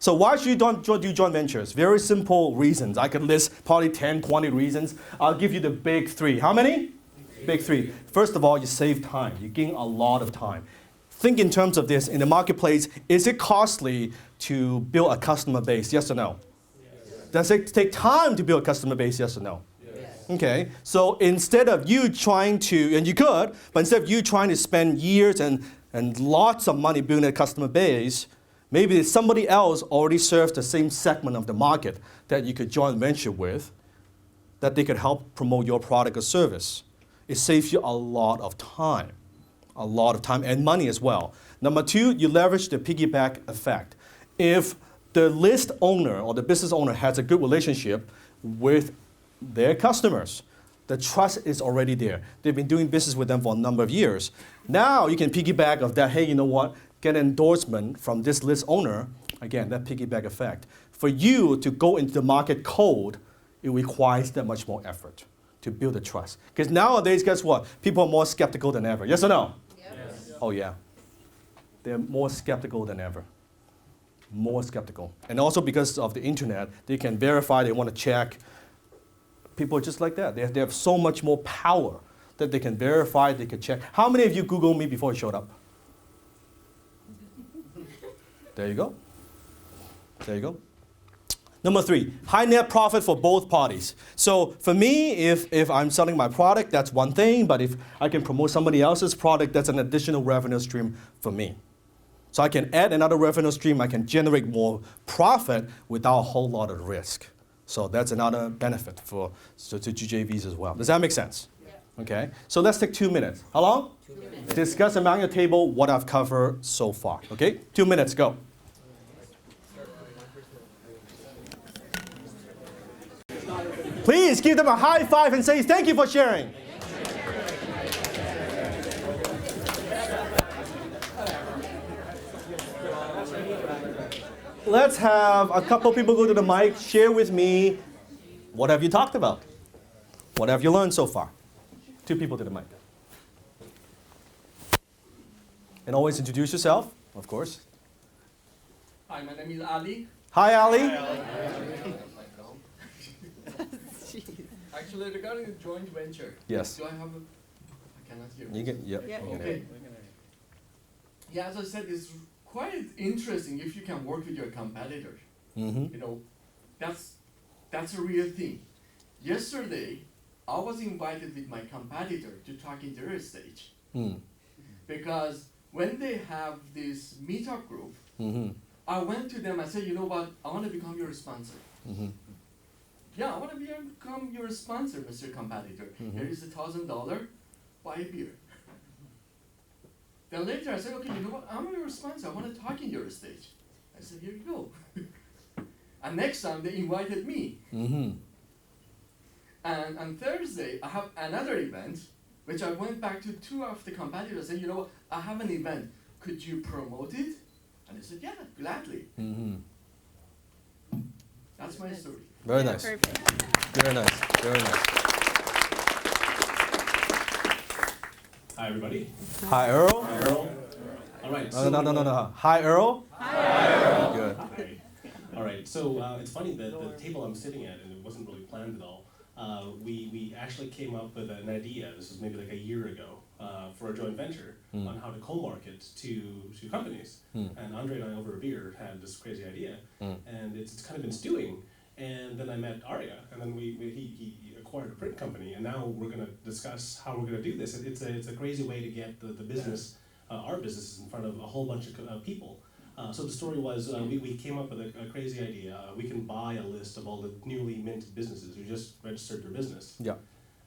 So why should you do joint ventures? Very simple reasons. I could list probably 10, 20 reasons. I'll give you the big three. How many? Big three. First of all, you save time. You gain a lot of time. Think in terms of this. In the marketplace, is it costly to build a customer base? Yes or no? Yes. Does it take time to build a customer base? Yes or no? Yes. Okay. So instead of you trying to, and you could, but instead of you trying to spend years and lots of money building a customer base, maybe somebody else already serves the same segment of the market that you could joint venture with, that they could help promote your product or service. It saves you a lot of time and money as well. Number two, you leverage the piggyback effect. If the list owner or the business owner has a good relationship with their customers, the trust is already there. They've been doing business with them for a number of years. Now you can piggyback of that, hey, you know what? Get an endorsement from this list owner. Again, that piggyback effect. For you to go into the market cold, it requires that much more effort to build the trust. Because nowadays, guess what? People are more skeptical than ever. Yes or no? Yes. Oh yeah. They're more skeptical than ever. More skeptical. And also because of the internet, they can verify, they want to check. People are just like that. They have so much more power that they can verify, they can check. How many of you Googled me before you showed up? There you go. There you go. Number three, high net profit for both parties. So for me, if I'm selling my product, that's one thing, but if I can promote somebody else's product, that's an additional revenue stream for me. So I can add another revenue stream, I can generate more profit without a whole lot of risk. So that's another benefit to GJVs as well. Does that make sense? Yeah. Okay, so let's take 2 minutes. How long? 2 minutes. Discuss around your table what I've covered so far. Okay, 2 minutes, go. Please give them a high five and say thank you for sharing. Let's have a couple people go to the mic, share with me, what have you talked about? What have you learned so far? 2 people to the mic. And always introduce yourself, of course. Hi, my name is Ali. Hi, Ali. Hi, Ali. Actually, regarding the joint venture, yes. Do I have I cannot hear. You can, yeah. Okay. Yeah, as I said, it's quite interesting if you can work with your competitors. Mm-hmm. You know, that's a real thing. Yesterday, I was invited with my competitor to talk in their stage. Mm. Because when they have this meetup group, mm-hmm. I went to them and said, you know what, I want to become your sponsor. Mm-hmm. Yeah, I want to become your sponsor, Mr. Competitor. Mm-hmm. Here is $1,000, buy a beer. Then later I said, okay, you know what, I'm your sponsor, I want to talk in your stage. I said, here you go. And next time they invited me. Mm-hmm. And on Thursday, I have another event, which I went back to 2 of the competitors and said, you know what, I have an event, could you promote it? And they said, yeah, gladly. Mm-hmm. That's my story. Very nice. Perfect. Very nice. Very nice. Hi, everybody. Hi, Earl. Hi, Earl. All right. No. Hi, Earl. Hi, Earl. Good. Hi. All right. So it's funny that the table I'm sitting at, and it wasn't really planned at all. We actually came up with an idea. This was maybe like a year ago for a joint venture on how to co-market to companies. And Andre and I over a beer had this crazy idea, and it's kind of been stewing. And then I met Arya, and then he acquired a print company, and now we're going to discuss how we're going to do this. It's a crazy way to get the business, our businesses, in front of a whole bunch of people. So the story was we came up with a crazy idea. We can buy a list of all the newly minted businesses who just registered their business. Yeah.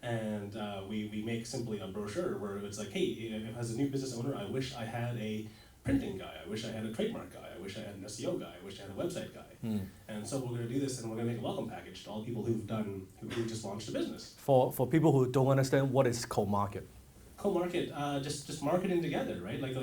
And we make simply a brochure where it's like, hey, as a new business owner, I wish I had a printing guy, I wish I had a trademark guy, I wish I had an SEO guy, I wish I had a website guy. And so we're going to do this, and we're going to make a welcome package to all people who just launched a business. For people who don't understand, what is co-market? Co-market, just marketing together, right? Like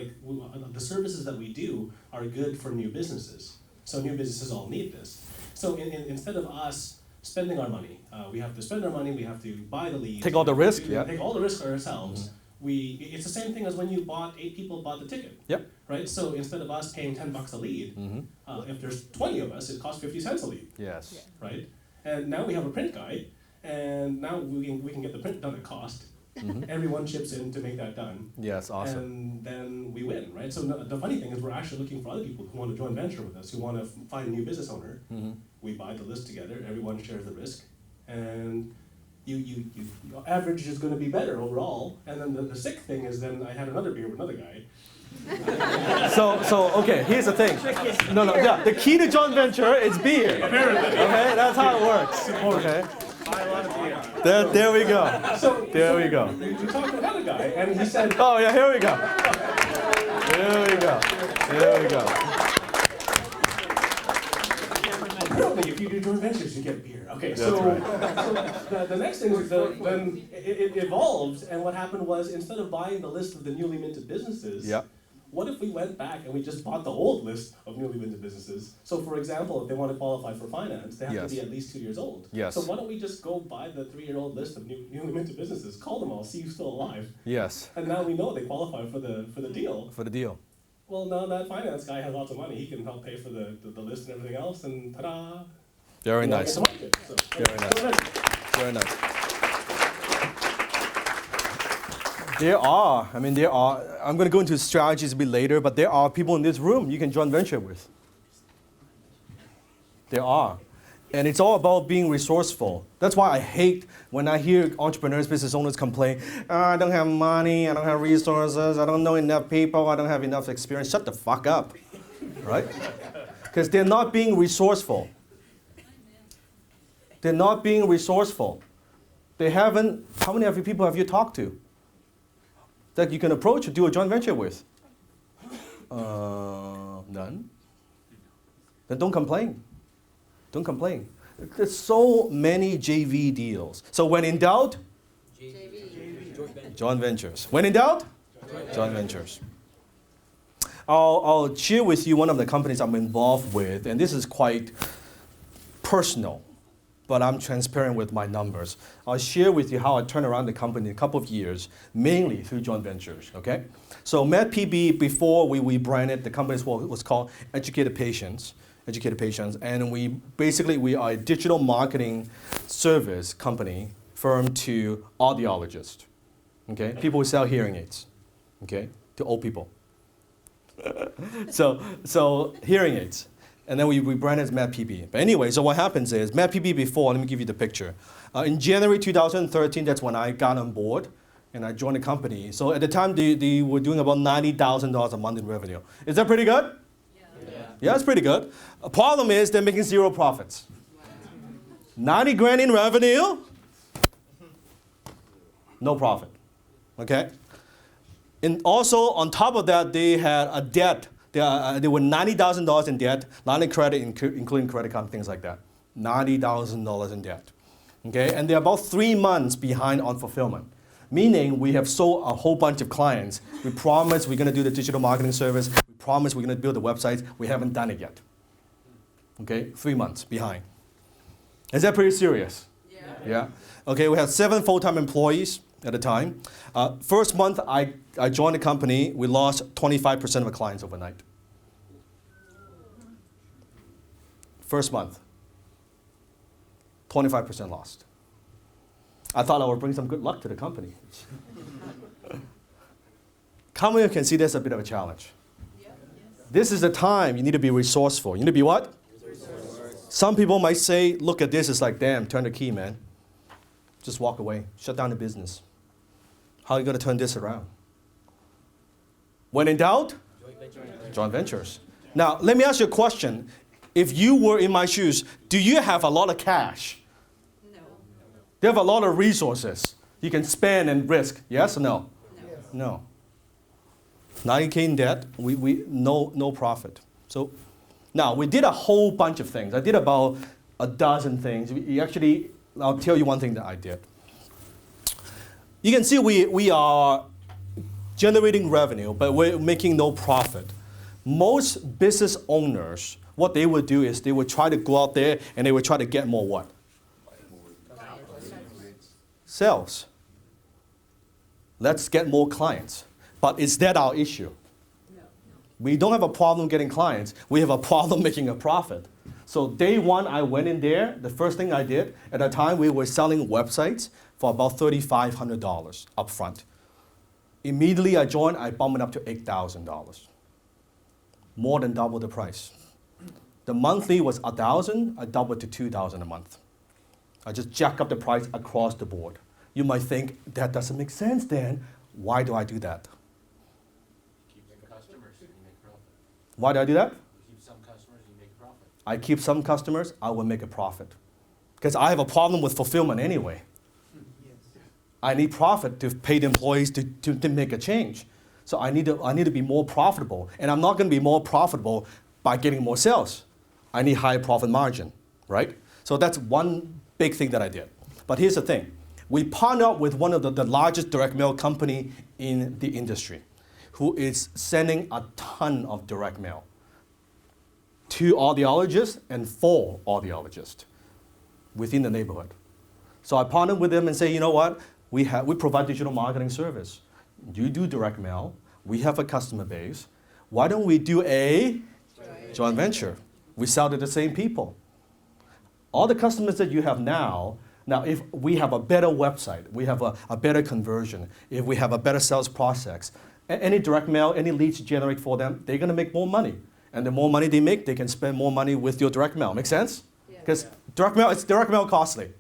the services that we do are good for new businesses. So new businesses all need this. So instead of us spending our money, we have to spend our money, we have to buy the leads. Take all the risk, yeah. Take all the risk ourselves. it's the same thing as when you bought 8 people bought the ticket. Yep. Right. So instead of us paying $10 a lead, if there's 20 of us, it costs 50 cents a lead. Yes. Right. And now we have a print guy, and now we can get the print done at cost. Everyone chips in to make that done. Yes, awesome. And then we win, right? So the funny thing is we're actually looking for other people who want to join venture with us, who want to find a new business owner. We buy the list together, everyone shares the risk, and your average is going to be better overall. And then the sick thing is then I had another beer with another guy. So okay, here's the thing. No, yeah, the key to joint venture is beer. Apparently. Okay, that's how it works. Okay. There we go. So we go. We talked to another guy, and he said, Oh yeah, here we go. There we go. apparently if you do joint ventures, you get beer. Okay, That's so, right. so the next thing is then it evolved, and what happened was instead of buying the list of the newly minted businesses, Yep. what if we went back and we just bought the old list of newly minted businesses? So for example, if they want to qualify for finance, they have Yes. to be at least 2 years old. Yes. So why don't we just go buy the 3-year-old list of newly minted businesses, call them all, see who's still alive, Yes. and now we know they qualify for the deal. For the deal. Well, now that finance guy has lots of money, he can help pay for the list and everything else, and ta-da! Very we all nice. get the market. So, Very nice. so Very nice. There are, I'm going to go into strategies a bit later, but there are people in this room you can joint venture with. There are. And it's all about being resourceful. That's why I hate when I hear entrepreneurs, business owners complain, I don't have money, I don't have resources, I don't know enough people, I don't have enough experience. Shut the fuck up, right? Because they're not being resourceful. They're not being resourceful. They haven't, how many of you people have you talked to that you can approach or do a joint venture with? None. Then don't complain. Don't complain. There's so many JV deals. So when in doubt, joint ventures. When in doubt, joint ventures. I'll share with you one of the companies I'm involved with, and this is quite personal, but I'm transparent with my numbers. I'll share with you how I turned around the company in a couple of years, mainly through joint ventures, okay? So MedPB, before we rebranded, the company was called Educated Patients, and we are a digital marketing service company firm to audiologists, okay? People who sell hearing aids, okay, to old people. so hearing aids. And then we rebranded as MedPB. But anyway, so what happens is, MedPB before, let me give you the picture. In January 2013, that's when I got on board and I joined the company. So at the time, they were doing about $90,000 a month in revenue. Is that pretty good? Yeah, it's pretty good. The problem is they're making zero profits. 90 grand in revenue, no profit, okay? And also, on top of that, they had a debt. They were $90,000 in debt, line of credit, including credit card, things like that. $90,000 in debt, okay? And they're about 3 months behind on fulfillment, meaning we have sold a whole bunch of clients. We promised we're going to do the digital marketing service. We promised we're going to build the websites. We haven't done it yet, okay? 3 months behind. Is that pretty serious? Yeah. Okay, we had 7 full-time employees at the time. First month I joined the company, we lost 25% of the clients overnight. First month, 25% lost. I thought I would bring some good luck to the company. How many of you can see that's a bit of a challenge? This is the time you need to be resourceful. You need to be what? Some people might say, look at this, it's like, damn, turn the key, man. Just walk away, shut down the business. How are you going to turn this around? When in doubt, joint ventures. Now, let me ask you a question. If you were in my shoes, do you have a lot of cash? No. Do you have a lot of resources you can spend and risk? Yes or no? No. 90K in debt, no profit. So now, we did a whole bunch of things. I did about a dozen things. I'll tell you one thing that I did. You can see we are generating revenue, but we're making no profit. Most business owners, what they would do is they would try to go out there and they would try to get more what? Sales. Let's get more clients. But is that our issue? We don't have a problem getting clients. We have a problem making a profit. So day one, I went in there. The first thing I did, at the time, we were selling websites for about $3,500 up front. Immediately I joined, I bumped it up to $8,000. More than double the price. The monthly was $1,000, I doubled to $2,000 a month. I just jack up the price across the board. You might think, that doesn't make sense, Dan. Why do I do that? Keep some customers and you make profit. Why do I do that? You keep some customers and you make a profit. I keep some customers, I will make a profit. Because I have a problem with fulfillment anyway. I need profit to pay the employees to make a change. So I need to be more profitable. And I'm not going to be more profitable by getting more sales. I need high profit margin, right? So that's one big thing that I did. But here's the thing. We partnered up with one of the largest direct mail company in the industry who is sending a ton of direct mail to audiologists and for audiologists within the neighborhood. So I partnered with them and say, you know what? We provide digital marketing service. You do direct mail. We have a customer base. Why don't we do a joint venture? We sell to the same people. All the customers that you have now, if we have a better website, we have a better conversion, if we have a better sales process, any direct mail, any leads you generate for them, they're going to make more money. And the more money they make, they can spend more money with your direct mail. Make sense? Because direct mail costly.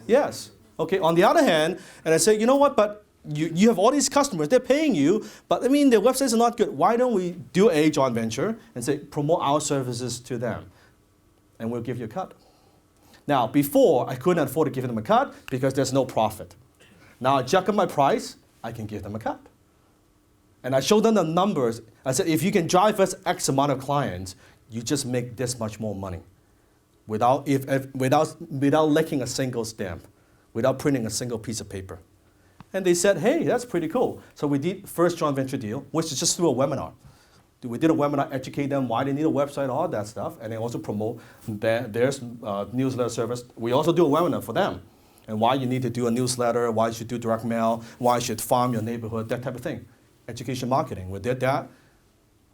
Yes. Okay, on the other hand, and I say, you know what, but you have all these customers, they're paying you, but I mean, their websites are not good. Why don't we do a joint venture and say, promote our services to them, and we'll give you a cut. Now, before, I couldn't afford to give them a cut because there's no profit. Now, I jack up my price, I can give them a cut. And I showed them the numbers. I said, if you can drive us X amount of clients, you just make this much more money without licking a single stamp, without printing a single piece of paper. And they said, hey, that's pretty cool. So we did first joint venture deal, which is just through a webinar. We did a webinar, educate them why they need a website, all that stuff, and they also promote their newsletter service. We also do a webinar for them, and why you need to do a newsletter, why you should do direct mail, why you should farm your neighborhood, that type of thing. Education marketing, we did that,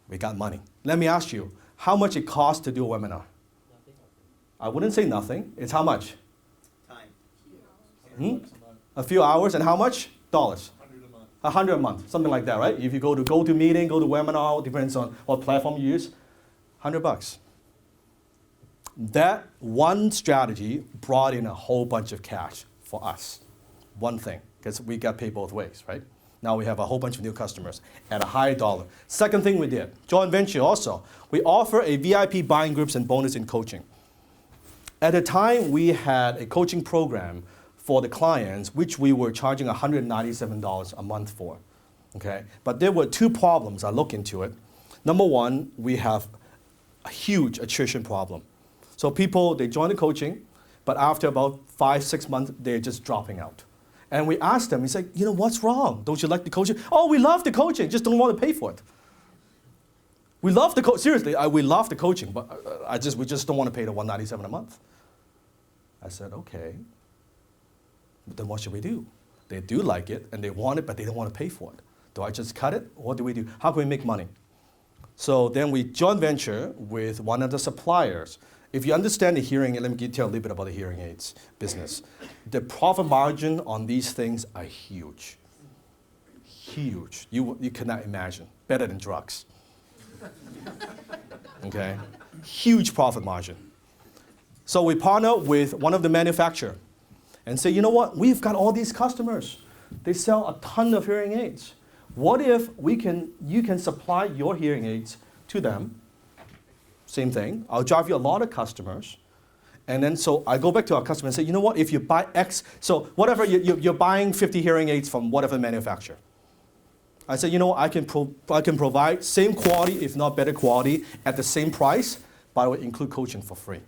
we got money. Let me ask you, how much it costs to do a webinar? Nothing. I wouldn't say nothing, it's how much? Time. A few hours, and how much? Dollars. $100 $100 a month, something like that, right? If you go to meeting, go to webinar, depends on what platform you use, $100. That one strategy brought in a whole bunch of cash for us. One thing, because we got paid both ways, right? Now we have a whole bunch of new customers at a high dollar. Second thing we did, joint venture also. We offer a VIP buying groups and bonus in coaching. At the time, we had a coaching program for the clients, which we were charging $197 a month for, okay? But there were two problems. I looked into it. Number one, we have a huge attrition problem. So people, they join the coaching, but after about 5-6 months, they're just dropping out. And we asked them, we said, you know, what's wrong? Don't you like the coaching? Oh, we love the coaching, just don't want to pay for it. We love the seriously, we love the coaching, but we just don't want to pay the $197 a month. I said, okay. Then what should we do? They do like it, and they want it, but they don't want to pay for it. Do I just cut it? What do we do? How can we make money? So then we joint venture with one of the suppliers. If you understand the hearing, let me tell you a little bit about the hearing aids business. The profit margin on these things are huge. Huge. You cannot imagine. Better than drugs. Okay? Huge profit margin. So we partner with one of the manufacturers and say, you know what, we've got all these customers. They sell a ton of hearing aids. What if you can supply your hearing aids to them? Same thing, I'll drive you a lot of customers. And then so I go back to our customer and say, you know what, if you buy X, so whatever, you're buying 50 hearing aids from whatever manufacturer. I said, you know, I can provide same quality, if not better quality, at the same price, but I will include coaching for free.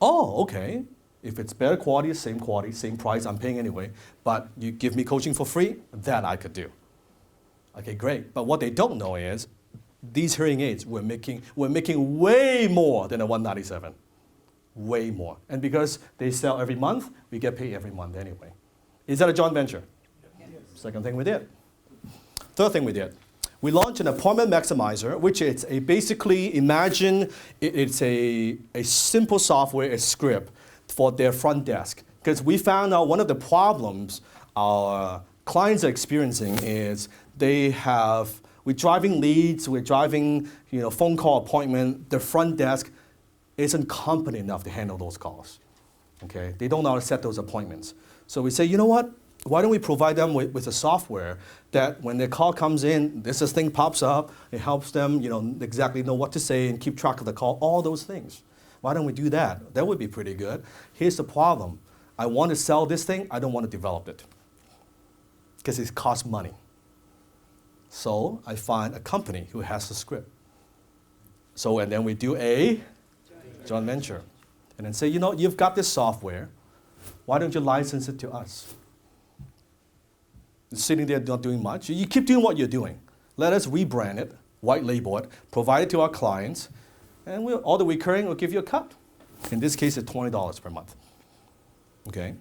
Oh, okay. If it's better quality, same price, I'm paying anyway, but you give me coaching for free, that I could do. Okay, great. But what they don't know is these hearing aids we're making way more than a $197. Way more. And because they sell every month, we get paid every month anyway. Is that a joint venture? Yes. Second thing we did. Third thing we did. We launched an appointment maximizer, which is basically, imagine it's a simple software, a script for their front desk. Because we found out one of the problems our clients are experiencing is we're driving leads, we're driving phone call appointment, the front desk isn't competent enough to handle those calls. Okay? They don't know how to set those appointments. So we say, you know what? Why don't we provide them with a software that when their call comes in, this thing pops up, it helps them exactly know what to say and keep track of the call, all those things. Why don't we do that? That would be pretty good. Here's the problem. I want to sell this thing, I don't want to develop it because it costs money. So I find a company who has the script. And then we do a joint venture. And then say, you've got this software, why don't you license it to us? Sitting there not doing much. You keep doing what you're doing. Let us rebrand it, white label it, provide it to our clients, and all the recurring will give you a cut. In this case, it's $20 per month. Okay?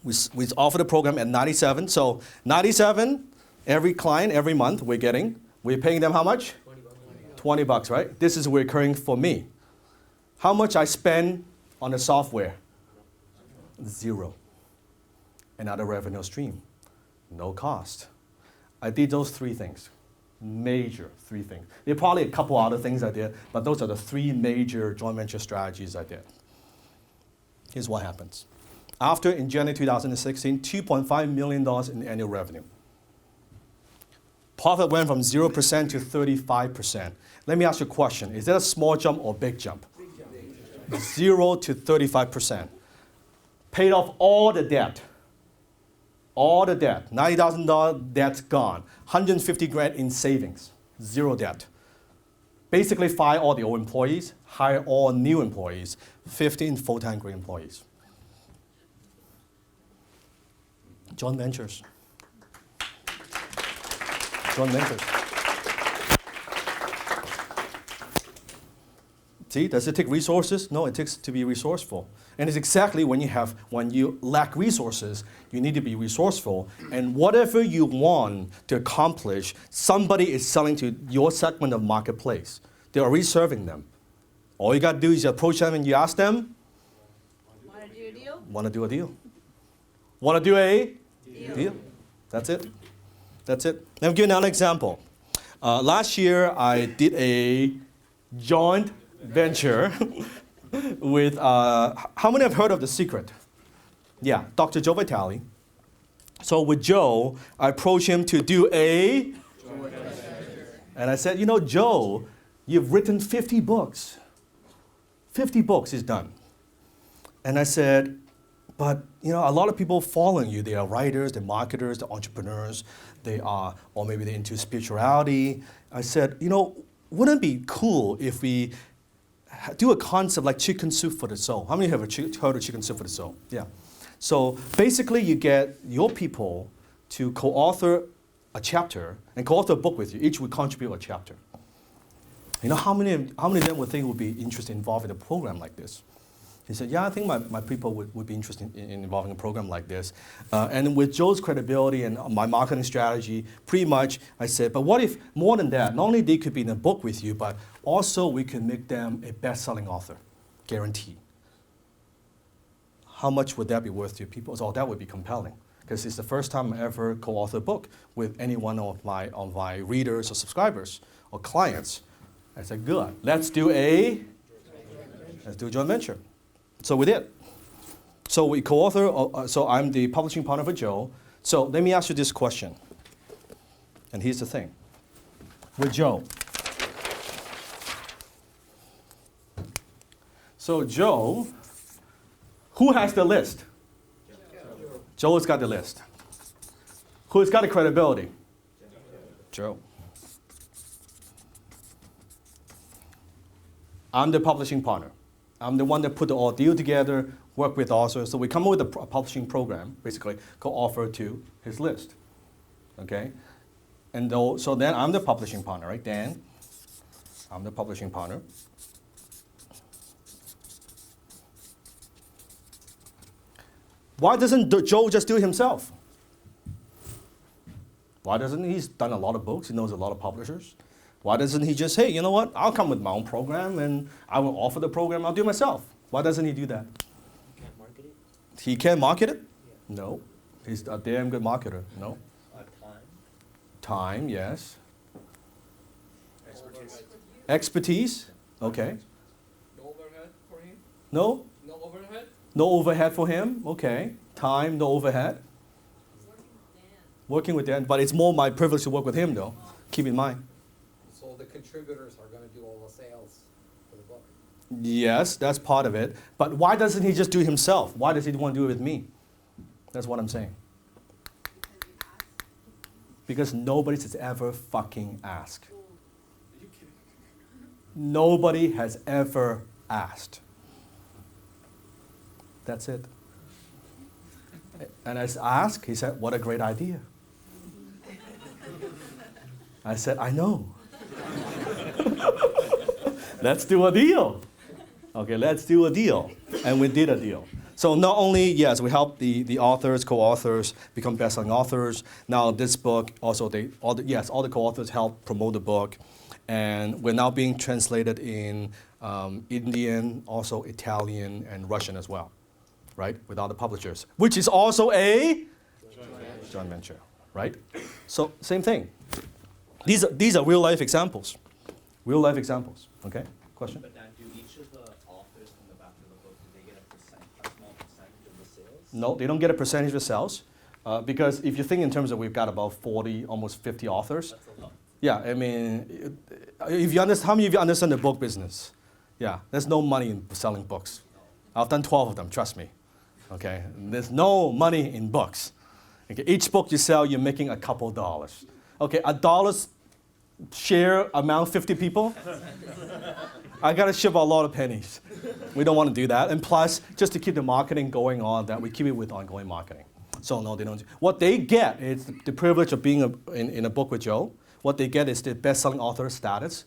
We offer the program at $97. So $97, every client, every month we're paying them how much? $20, right? This is recurring for me. How much I spend on the software? 0. Another revenue stream. No cost. I did those 3 things. Major 3 things. There are probably a couple other things I did, but those are the 3 major joint venture strategies I did. Here's what happens. After, in January 2016, $2.5 million in annual revenue. Profit went from 0% to 35%. Let me ask you a question. Is that a small jump or big jump? 0 to 35%. Paid off all the debt. All the debt, $90,000 debt's gone. $150,000 in savings, 0 debt. Basically fire all the old employees, hire all new employees, 15 full-time great employees. Joint ventures. Joint ventures. See, does it take resources? No, it takes to be resourceful. And it's exactly when you lack resources, you need to be resourceful. And whatever you want to accomplish, somebody is selling to your segment of marketplace. They're already serving them. All you got to do is you approach them and you ask them, want to do a deal? Want to do a deal? Want to do a deal? That's it. That's it. Let me give you another example. Last year, I did a joint venture with, how many have heard of The Secret? Yeah, Dr. Joe Vitale. So with Joe, I approached him to do a, and I said, Joe, you've written 50 books. 50 books is done. And I said, but a lot of people following you. They are writers, they're marketers, they're entrepreneurs, or maybe they're into spirituality. I said, wouldn't it be cool if we do a concept like chicken soup for the soul? How many have heard of chicken soup for the soul? Yeah. So basically, you get your people to co-author a chapter and co-author a book with you. Each would contribute a chapter. How many of them would think would be interested involved in a program like this? He said, yeah, I think my people would be interested in involving a program like this. And with Joe's credibility and my marketing strategy, pretty much I said, but what if more than that, not only they could be in a book with you, but also we could make them a best-selling author, guaranteed. How much would that be worth to people? So that would be compelling, because it's the first time I ever co-author a book with any one of my readers or subscribers or clients. I said, good, let's do a joint venture. So we did. So we co-author, so I'm the publishing partner for Joe. So let me ask you this question. And here's the thing. With Joe. So Joe, who has the list? Joe's got the list. Who's got the credibility? Joe. I'm the publishing partner. I'm the one that put the all deal together, work with authors. So we come up with a publishing program, basically, co-offer to his list. Okay? And so then I'm the publishing partner, right? Dan, I'm the publishing partner. Why doesn't Joe just do it himself? Why doesn't he? He's done a lot of books. He knows a lot of publishers. Why doesn't he just, hey, you know what? I'll come with my own program and I will offer the program. I'll do it myself. Why doesn't he do that? You can't market it? He can't market it? Yeah. No. He's a damn good marketer. No. Time? Time, yes. Expertise. Expertise? Okay. No overhead for him? No? No overhead? No overhead for him? Okay. Time, no overhead. Working with Dan. But it's more my privilege to work with him, though. Keep in mind. So the contributors are going to do all the sales for the book. Yes, that's part of it. But why doesn't he just do it himself? Why does he want to do it with me? That's what I'm saying. Because nobody has ever fucking asked. Are you kidding? Nobody has ever asked. That's it. And I asked, he said, what a great idea. I said, I know. Let's do a deal. Okay, let's do a deal. And we did a deal. So not only, yes, we help the authors, co-authors become best-selling authors. Now this book, also all the co-authors help promote the book. And we're now being translated in Indian, also Italian, and Russian as well, right? With other publishers, which is also a joint venture, right? So same thing. These are real-life examples. Real-life examples, okay? Question? But do each of the authors from the back of the book, do they get a small percentage of the sales? No, they don't get a percentage of sales. Because if you think in terms of we've got about 40, almost 50 authors. That's a lot. Yeah, I mean, if you understand, how many of you understand the book business? Yeah, there's no money in selling books. I've done 12 of them, trust me. Okay, there's no money in books. Okay, each book you sell, you're making a couple dollars. Okay, $1 share amount 50 people. I gotta ship a lot of pennies. We don't want to do that. And plus, just to keep the marketing going on, that we keep it with ongoing marketing. So no, they don't. What they get is the privilege of being in a book with Joe. What they get is the best-selling author status.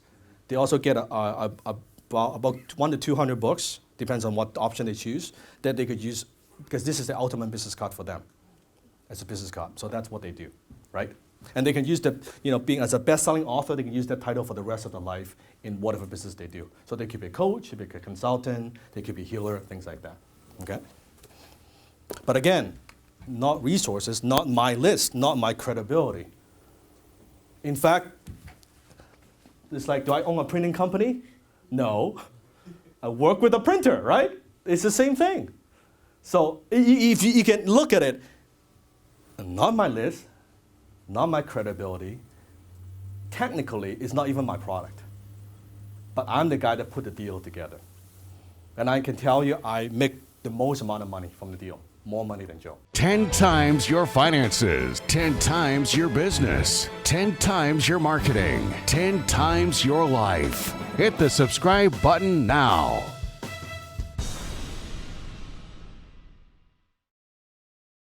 They also get about 100 to 200 books, depends on what option they choose, that they could use, because this is the ultimate business card for them. It's a business card, so that's what they do, right? And they can use the, being as a best-selling author, they can use that title for the rest of their life in whatever business they do. So they could be a coach, they could be a consultant, they could be a healer, things like that, okay? But again, not resources, not my list, not my credibility. In fact, it's like, do I own a printing company? No. I work with a printer, right? It's the same thing. So if you can look at it, not my list, not my credibility, technically, it's not even my product. But I'm the guy that put the deal together. And I can tell you, I make the most amount of money from the deal. More money than Joe. 10 times your finances, 10 times your business, 10 times your marketing, 10 times your life. Hit the subscribe button now.